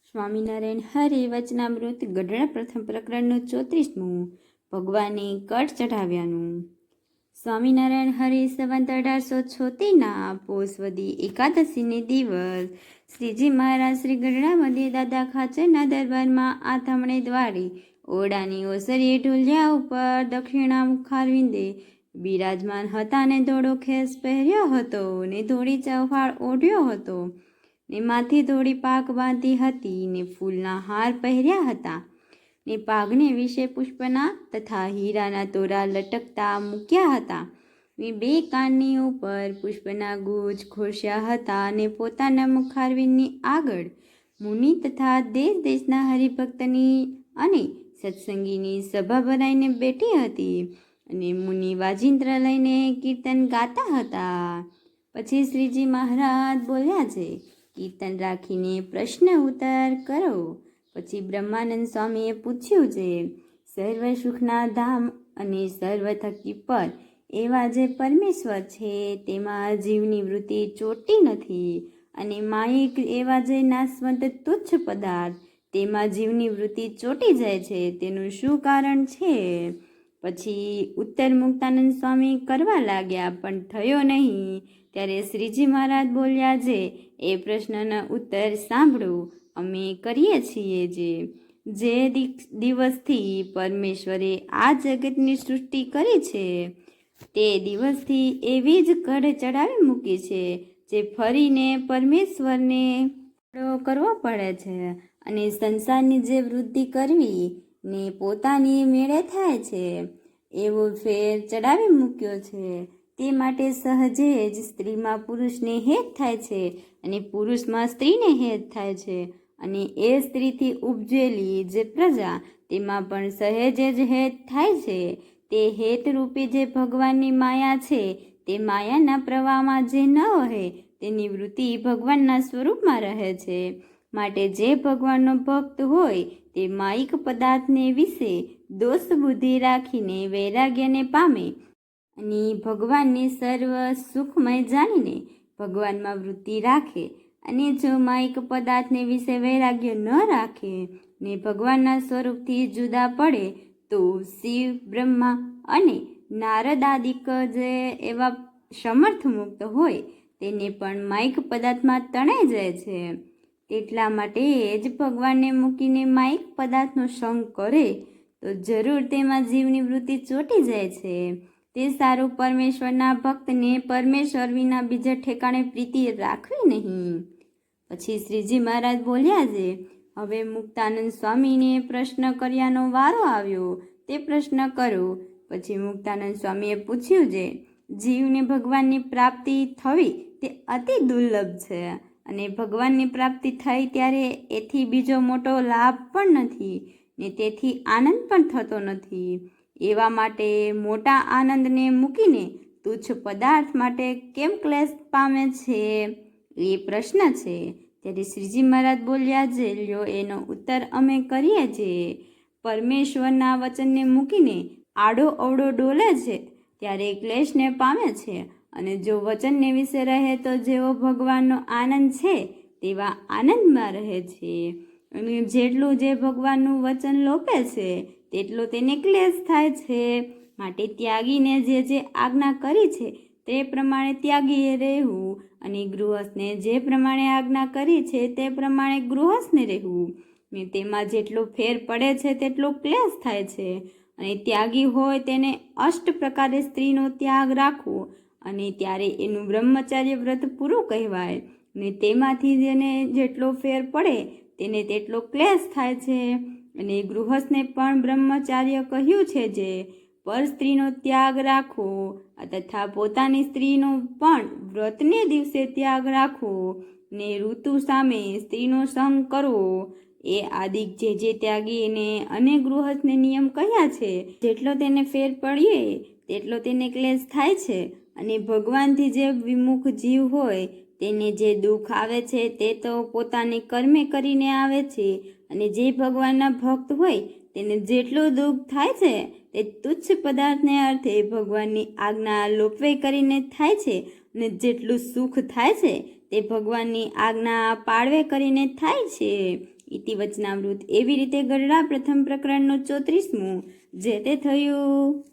સ્વામિનારાયણ હરે વચનામૃત ગઢડા પ્રથમ પ્રકરણનું 34મું ભગવાને કટ ચઢાવ્યાનું. સ્વામિનારાયણ હરે સંવત 1876 પોષવદી એકાદશીને દિવસ શ્રીજી મહારાજ શ્રી ગઢડા મધ્ય દાદા ખાચરના દરબારમાં આથમણે દ્વારે ઓરડાની ઓસરીએ ઢોલિયા ઉપર દક્ષિણા મુખારવિંદે બિરાજમાન હતા ને ધોળો ખેસ પહેર્યો હતો ને ધોળી ચૌહાળ ઓઢ્યો હતો ને માથે ધોળી પાક બાંધી હતી ને ફૂલના હાર પહેર્યા હતા ને પાઘને વિશે પુષ્પના તથા હીરાના તોરા લટકતા મૂક્યા હતા ને બે કાનની ઉપર પુષ્પના ગુજ ખોસ્યા હતા ને પોતાના મુખારવિંદની આગળ મુનિ તથા દેશ દેશના હરિભક્તની અને સત્સંગીની સભા ભરાઈને બેઠી હતી અને મુનિ વાજિંત્ર લઈને કીર્તન ગાતા હતા. પછી શ્રીજી મહારાજ બોલ્યા છે, કીર્તન રાખીને પ્રશ્ન ઉત્તર કરો. પછી બ્રહ્માનંદ સ્વામીએ પૂછ્યું છે, સર્વ સુખના ધામ અને સર્વ થકી પર એવા જે પરમેશ્વર છે તેમાં જીવની વૃત્તિ ચોટી નથી અને માયિક એવા જે નાશવંત તુચ્છ પદાર્થ તેમાં જીવની વૃત્તિ ચોટી જાય છે, તેનું શું કારણ છે? પછી ઉત્તર મુક્તાનંદ સ્વામી કરવા લાગ્યા પણ થયો નહીં. ત્યારે શ્રીજી મહારાજ બોલ્યા છે, એ પ્રશ્નનો ઉત્તર સાંભળો, અમે કરીએ છીએ. જે દિવસથી પરમેશ્વરે આ જગતની સૃષ્ટિ કરી છે તે દિવસથી એવી જ કડ ચડાવી મૂકી છે જે ફરીને પરમેશ્વરને કરવો પડે છે અને સંસારની જે વૃદ્ધિ કરવી ને પોતાની મેળે થાય છે એવો ફેર ચડાવી મૂક્યો છે. તે માટે સહજે જ સ્ત્રીમાં પુરુષને હેત થાય છે અને પુરુષમાં સ્ત્રીને હેત થાય છે અને એ સ્ત્રીથી ઉપજેલી જે પ્રજા તેમાં પણ સહેજે જ હેત થાય છે. તે હેતરૂપી જે ભગવાનની માયા છે તે માયાના પ્રવાહમાં જે ન રહે તેની વૃત્તિ ભગવાનના સ્વરૂપમાં રહે છે. માટે જે ભગવાનનો ભક્ત હોય તે માયિક પદાર્થને વિશે દોષ બુદ્ધિ રાખીને વૈરાગ્યને પામે અને ભગવાનને સર્વ સુખમય જાણીને ભગવાનમાં વૃત્તિ રાખે. અને જો માયિક પદાર્થને વિશે વૈરાગ્ય ન રાખે ને ભગવાનના સ્વરૂપથી જુદા પડે તો શિવ, બ્રહ્મા અને નારદાદિક જે એવા સમર્થ મુક્ત હોય તેને પણ માયિક પદાર્થમાં તણાઈ જાય છે. એટલા માટે જ ભગવાનને મૂકીને માયિક પદાર્થનો સંગ કરે તો જરૂર તેમાં જીવની વૃત્તિ ચોટી જાય છે. તે સારું પરમેશ્વરના ભક્તને પરમેશ્વર વિના બીજા ઠેકાણે પ્રીતિ રાખવી નહીં. પછી શ્રીજી મહારાજ બોલ્યા છે, હવે મુક્તાનંદ સ્વામીને પ્રશ્ન કર્યાનો વારો આવ્યો, તે પ્રશ્ન કરો. પછી મુક્તાનંદ સ્વામીએ પૂછ્યું છે, જીવને ભગવાનની પ્રાપ્તિ થવી તે અતિ દુર્લભ છે અને ભગવાનની પ્રાપ્તિ થઈ ત્યારે એથી બીજો મોટો લાભ પણ નથી ને તેથી આનંદ પણ થતો નથી. એવા માટે મોટા આનંદને મૂકીને તુચ્છ પદાર્થ માટે કેમ ક્લેશ પામે છે એ પ્રશ્ન છે. ત્યારે શ્રીજી મહારાજ બોલ્યા છે, લ્યો એનો ઉત્તર અમે કરીએ છીએ. પરમેશ્વરના વચનને મૂકીને આડો અવડો ડોલે છે ત્યારે ક્લેશને પામે છે અને જો વચનને વિશે રહે તો જેવો ભગવાનનો આનંદ છે તેવા આનંદમાં રહે છે. અને જેટલું જે ભગવાનનું વચન લોપે છે તેટલો તેને ક્લેશ થાય છે. માટે ત્યાગીને જે આજ્ઞા કરી છે તે પ્રમાણે ત્યાગીએ રહેવું અને ગૃહસ્થને જે પ્રમાણે આજ્ઞા કરી છે તે પ્રમાણે ગૃહસ્થને રહેવું. ને તેમાં જેટલો ફેર પડે છે તેટલો ક્લેશ થાય છે. અને ત્યાગી હોય તેને અષ્ટ પ્રકારે સ્ત્રીનો ત્યાગ રાખવો અને ત્યારે એનું બ્રહ્મચર્ય વ્રત પૂરું કહેવાય. ને તેમાંથી જેને જેટલો ફેર પડે તેને તેટલો ક્લેશ થાય છે. અને ગૃહસ્થને પણ બ્રહ્મચાર્ય કહ્યું છે જે પર સ્ત્રીનો ત્યાગ રાખવો તથા પોતાની સ્ત્રીનો પણ વ્રતને દિવસે ત્યાગ રાખવો ને ઋતુ સામે સ્ત્રીનો સંગ કરવો. એ આદિક જે ત્યાગીને અને ગૃહસ્થને નિયમ કહ્યા છે જેટલો તેને ફેર પડે તેટલો તેને ક્લેશ થાય છે. અને ભગવાનથી જે વિમુખ જીવ હોય તેને જે દુઃખ આવે છે તે તો પોતાને કર્મે કરીને આવે છે અને જે ભગવાનના ભક્ત હોય તેને જેટલું દુઃખ થાય છે તે તુચ્છ પદાર્થને અર્થે ભગવાનની આજ્ઞા લોપવે કરીને થાય છે અને જેટલું સુખ થાય છે તે ભગવાનની આજ્ઞા પાળવે કરીને થાય છે. ઇતિ વચનામૃત. એવી રીતે ગઢડા પ્રથમ પ્રકરણનું 34મું જે તે થયું.